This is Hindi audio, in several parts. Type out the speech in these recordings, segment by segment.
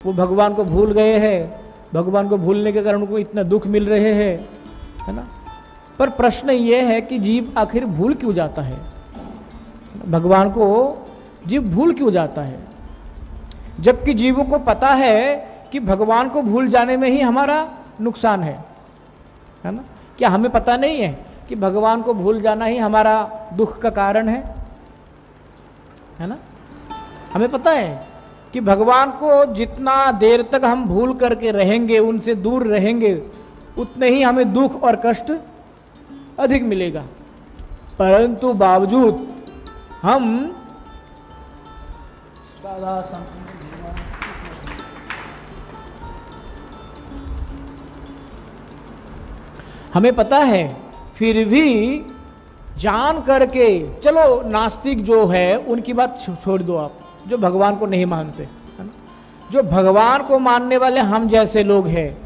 वो भगवान को भूल गए हैं, भगवान को भूलने के कारण उनको इतना दुख मिल रहे हैं, है ना। पर प्रश्न ये है कि जीव आखिर भूल क्यों जाता है, भगवान को जीव भूल क्यों जाता है, जबकि जीवों को पता है कि भगवान को भूल जाने में ही हमारा नुकसान है ना। क्या हमें पता नहीं है कि भगवान को भूल जाना ही हमारा दुख का कारण है ना। हमें पता है कि भगवान को जितना देर तक हम भूल करके रहेंगे, उनसे दूर रहेंगे, उतने ही हमें दुख और कष्ट अधिक मिलेगा। परंतु बावजूद हमें पता है, फिर भी जान करके, चलो नास्तिक जो है उनकी बात छोड़ दो आप, जो भगवान को नहीं मानते, है ना। जो भगवान को मानने वाले हम जैसे लोग हैं,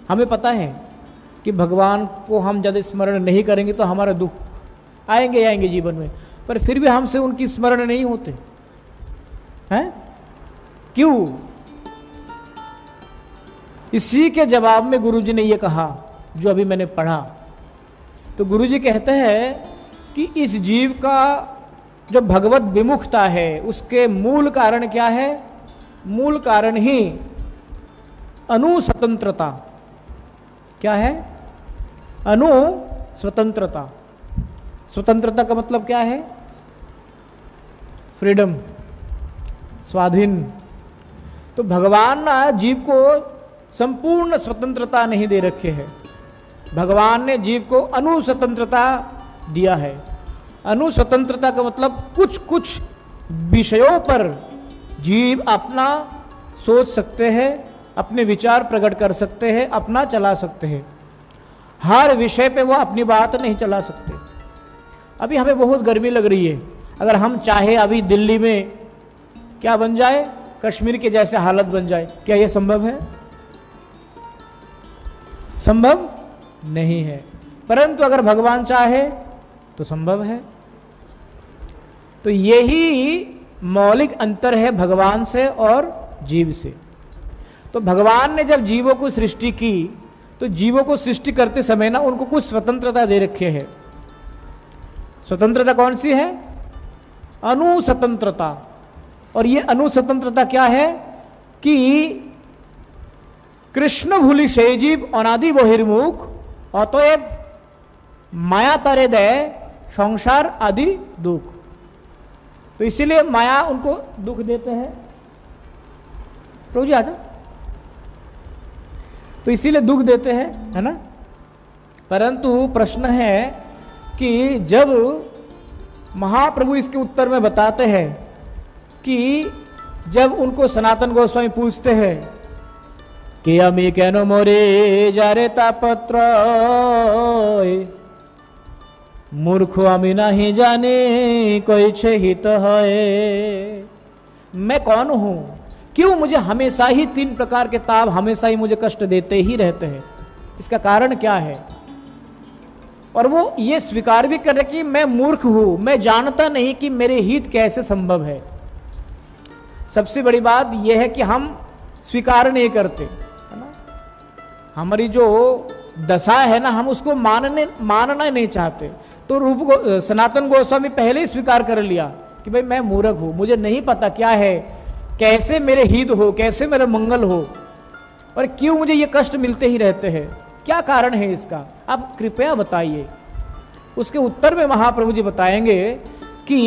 हमें पता है कि भगवान को हम जब स्मरण नहीं करेंगे तो हमारा दुख आएंगे जीवन में, पर फिर भी हमसे उनकी स्मरण नहीं होते हैं। क्यों? इसी के जवाब में गुरुजी ने ये कहा जो अभी मैंने पढ़ा। तो गुरुजी कहते हैं कि इस जीव का जो भगवत विमुखता है उसके मूल कारण क्या है? मूल कारण ही अनुस्वतंत्रता। क्या है? अनुस्वतंत्रता। स्वतंत्रता का मतलब क्या है? फ्रीडम, स्वाधीन। तो भगवान ना जीव को संपूर्ण स्वतंत्रता नहीं दे रखे है, भगवान ने जीव को अनुस्वतंत्रता दिया है। अनुस्वतंत्रता का मतलब कुछ कुछ विषयों पर जीव अपना सोच सकते हैं, अपने विचार प्रकट कर सकते हैं, अपना चला सकते हैं। हर विषय पे वो अपनी बात नहीं चला सकते। अभी हमें बहुत गर्मी लग रही है, अगर हम चाहे अभी दिल्ली में क्या बन जाए, कश्मीर के जैसे हालत बन जाए, क्या यह संभव है? संभव नहीं है। परंतु अगर भगवान चाहे तो संभव है। तो यही मौलिक अंतर है भगवान से और जीव से। तो भगवान ने जब जीवों को सृष्टि की तो जीवों को सृष्टि करते समय ना उनको कुछ स्वतंत्रता दे रखे है। स्वतंत्रता कौन सी है? अनुस्वतंत्रता। और ये अनुस्वतंत्रता क्या है कि कृष्ण भूलि से जीव अनादि बहिर्मुख अतएव माया तारे दे संसार आदि दुख। तो इसीलिए माया उनको दुख देते हैं। प्रभु जी आ जाओ। तो इसीलिए दुख देते हैं, है ना। परंतु प्रश्न है कि जब महाप्रभु इसके उत्तर में बताते हैं कि जब उनको सनातन गोस्वामी पूछते हैं कि अमी केनो मोरे जारे तापत्र मूर्ख अमी नहीं जाने कोई छे हित है। मैं कौन हूं? क्यों मुझे हमेशा ही 3 प्रकार के ताप हमेशा ही मुझे कष्ट देते ही रहते हैं? इसका कारण क्या है? और वो ये स्वीकार भी कर रहे कि मैं मूर्ख हूं, मैं जानता नहीं कि मेरे हित कैसे संभव है। सबसे बड़ी बात यह है कि हम स्वीकार नहीं करते, है ना। हमारी जो दशा है ना, हम उसको मानना नहीं चाहते। तो सनातन गोस्वामी पहले ही स्वीकार कर लिया कि भाई मैं मूर्ख हूं, मुझे नहीं पता क्या है, कैसे मेरे हित हो, कैसे मेरा मंगल हो, और क्यों मुझे ये कष्ट मिलते ही रहते हैं। क्या कारण है इसका? आप कृपया बताइए। उसके उत्तर में महाप्रभु जी बताएंगे कि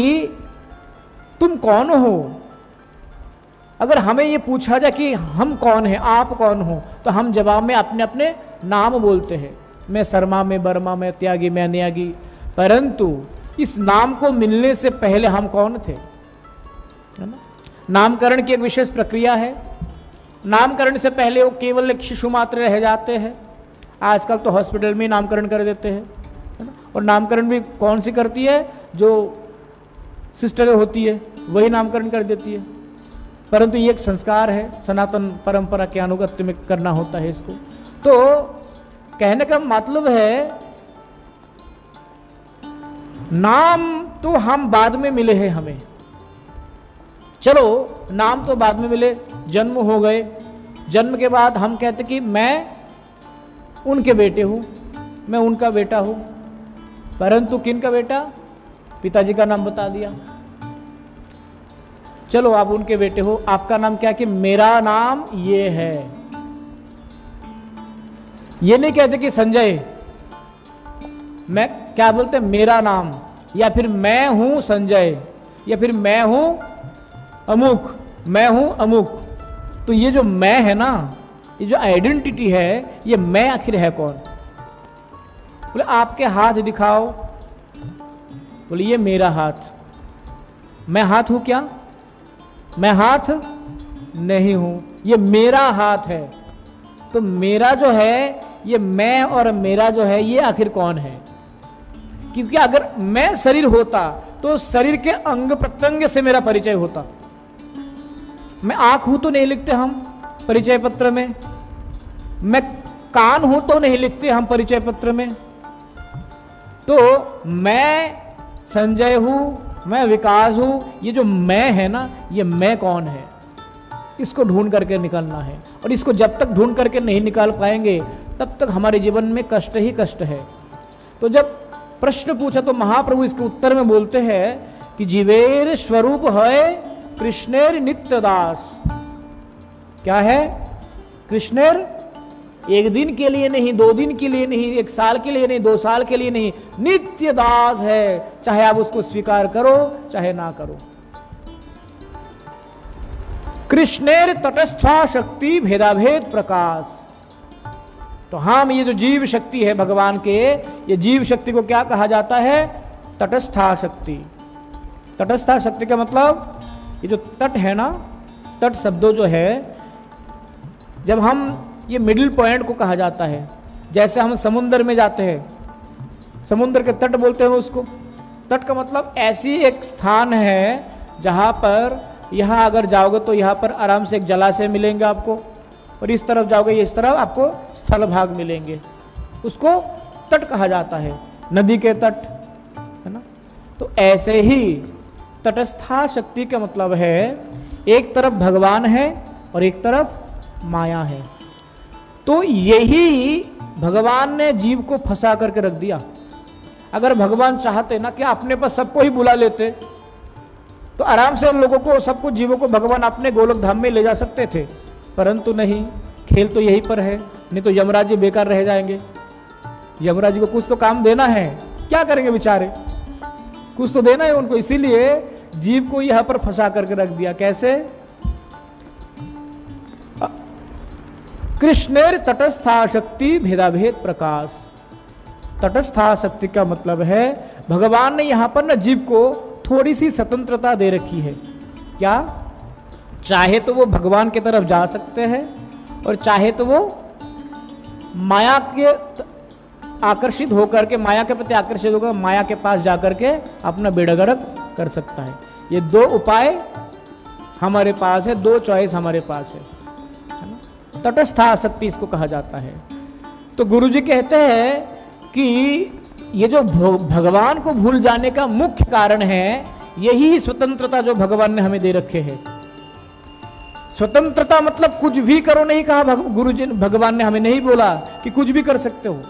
तुम कौन हो। अगर हमें ये पूछा जाए कि हम कौन हैं, आप कौन हो, तो हम जवाब में अपने अपने नाम बोलते हैं। मैं शर्मा, मैं बर्मा, मैं त्यागी, मैं न्यागी। परंतु इस नाम को मिलने से पहले हम कौन थे, है ना। नामकरण की एक विशेष प्रक्रिया है। नामकरण से पहले वो केवल एक शिशु मात्र रह जाते हैं। आजकल तो हॉस्पिटल में नामकरण कर देते हैं, है ना। और नामकरण भी कौन सी करती है? जो सिस्टर होती है वही नामकरण कर देती है। परंतु ये एक संस्कार है, सनातन परंपरा के अनुगत्य में करना होता है इसको। तो कहने का मतलब है नाम तो हम बाद में मिले हैं हमें, चलो नाम तो बाद में मिले, जन्म हो गए, जन्म के बाद हम कहते कि मैं उनके बेटे हूं, मैं उनका बेटा हूं, परंतु किन का बेटा? पिताजी का नाम बता दिया। चलो आप उनके बेटे हो, आपका नाम क्या? कि मेरा नाम ये है। ये नहीं कहते कि संजय, मैं क्या बोलते? मेरा नाम, या फिर मैं हूं संजय, या फिर मैं हूं अमुक, मैं हूं अमुक। तो ये जो मैं है ना, ये जो आइडेंटिटी है, ये मैं आखिर है कौन? बोले आपके हाथ दिखाओ। बोले ये मेरा हाथ। मैं हाथ हूं क्या? मैं हाथ नहीं हूं, ये मेरा हाथ है। तो मेरा जो है, ये मैं और मेरा जो है, ये आखिर कौन है? क्योंकि अगर मैं शरीर होता तो शरीर के अंग प्रत्यंग से मेरा परिचय होता। मैं आंख हूं तो नहीं लिखते हम परिचय पत्र में, मैं कान हूं तो नहीं लिखते हम परिचय पत्र में। तो मैं संजय हूं, मैं विकास हूं, ये जो मैं है ना, ये मैं कौन है? इसको ढूंढ करके निकालना है। और इसको जब तक ढूंढ करके नहीं निकाल पाएंगे तब तक हमारे जीवन में कष्ट ही कष्ट है। तो जब प्रश्न पूछा तो महाप्रभु इसके उत्तर में बोलते हैं कि जीवेर स्वरूप है कृष्णेर नित्य दास। क्या है? कृष्णेर एक दिन के लिए नहीं, 2 दिन के लिए नहीं, 1 साल के लिए नहीं, 2 साल के लिए नहीं, नित्य दास है, चाहे आप उसको स्वीकार करो चाहे ना करो। कृष्णेर तटस्था शक्ति भेदाभेद प्रकाश। तो हम ये जो जीव शक्ति है भगवान के, ये जीव शक्ति को क्या कहा जाता है? तटस्था शक्ति। तटस्था शक्ति का मतलब ये जो तट है ना, तट शब्दों जो है, जब हम ये मिडिल पॉइंट को कहा जाता है। जैसे हम समुद्र में जाते हैं, समुद्र के तट बोलते हैं उसको। तट का मतलब ऐसी एक स्थान है जहाँ पर, यहाँ अगर जाओगे तो यहाँ पर आराम से एक जलाशय मिलेंगे आपको, और इस तरफ जाओगे इस तरफ आपको स्थल भाग मिलेंगे, उसको तट कहा जाता है, नदी के तट, है ना। तो ऐसे ही तटस्था शक्ति का मतलब है एक तरफ भगवान है और एक तरफ माया है। तो यही भगवान ने जीव को फंसा करके रख दिया। अगर भगवान चाहते ना कि अपने पास सबको ही बुला लेते तो आराम से उन लोगों को, सबको, जीवों को भगवान अपने गोलक धाम में ले जा सकते थे, परंतु नहीं। खेल तो यहीं पर है, नहीं तो यमराज जी बेकार रह जाएंगे। यमराज जी को कुछ तो काम देना है, क्या करेंगे बेचारे, कुछ तो देना है उनको। इसीलिए जीव को यहां पर फंसा करके रख दिया। कैसे? कृष्णेर तटस्था शक्ति भेदाभेद प्रकाश। तटस्था शक्ति का मतलब है भगवान ने यहां पर ना जीव को थोड़ी सी स्वतंत्रता दे रखी है। क्या? चाहे तो वो भगवान की तरफ जा सकते हैं और चाहे तो वो माया के आकर्षित होकर के, माया के प्रति आकर्षित होकर माया के पास जाकर के अपना बेड़ा गर्क कर सकता है। ये 2 उपाय हमारे पास है, 2 चॉइस हमारे पास है ना। तटस्था शक्ति इसको कहा जाता है। तो गुरुजी कहते हैं कि ये जो भगवान को भूल जाने का मुख्य कारण है, यही स्वतंत्रता जो भगवान ने हमें दे रखे है। स्वतंत्रता मतलब कुछ भी करो नहीं कहा गुरुजी, भगवान ने हमें नहीं बोला कि कुछ भी कर सकते हो।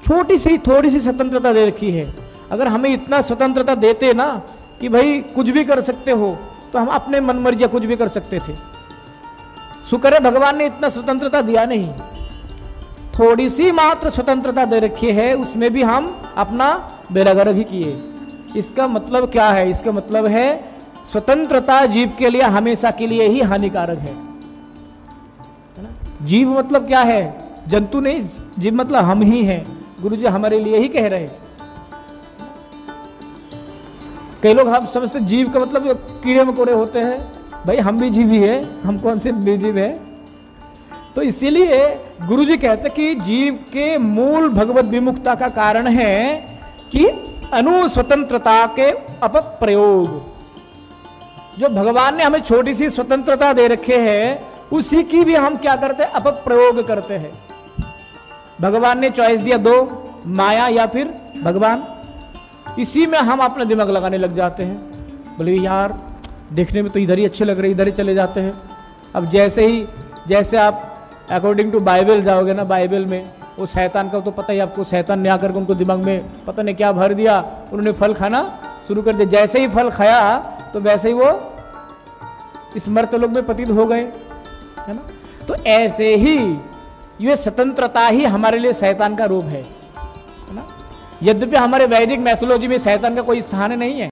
छोटी सी थोड़ी सी स्वतंत्रता दे रखी है। अगर हमें इतना स्वतंत्रता देते ना कि भाई कुछ भी कर सकते हो, तो हम अपने मन मर्जी कुछ भी कर सकते थे। शुक्र है भगवान ने इतना स्वतंत्रता दिया नहीं, थोड़ी सी मात्र स्वतंत्रता दे रखी है, उसमें भी हम अपना बेड़ा गर्क ही किए। इसका मतलब क्या है? इसका मतलब है स्वतंत्रता जीव के लिए हमेशा के लिए ही हानिकारक है ना। जीव मतलब क्या है? जंतु नहीं, जीव मतलब हम ही हैं। गुरुजी हमारे लिए ही कह रहे हैं। कई लोग हम समझते जीव का मतलब कीड़े मकोड़े होते हैं। भाई हम भी जीव ही है, हम कौन से निर्जीव है? तो इसीलिए गुरुजी कहते कि जीव के मूल भगवत विमुखता का कारण है कि अनुस्वतंत्रता के अपप्रयोग। जो भगवान ने हमें छोटी सी स्वतंत्रता दे रखे हैं, उसी की भी हम क्या करते हैं? अपप्रयोग करते हैं। भगवान ने चॉइस दिया 2, माया या फिर भगवान, इसी में हम अपना दिमाग लगाने लग जाते हैं। बोले यार देखने में तो इधर ही अच्छे लग रहे, इधर ही चले जाते हैं। अब जैसे आप अकॉर्डिंग टू बाइबल जाओगे ना, बाइबल में वो शैतान का तो पता ही आपको, शैतान ने आकर के उनको दिमाग में पता नहीं क्या भर दिया, उन्होंने फल खाना शुरू कर दिया। जैसे ही फल खाया तो वैसे ही वो इस मर्तलोक में पतित हो गए, है ना। तो ऐसे ही ये स्वतंत्रता ही हमारे लिए शैतान का रूप है ना। यद्यपि हमारे वैदिक मैथोलॉजी में शैतान का कोई स्थान नहीं है।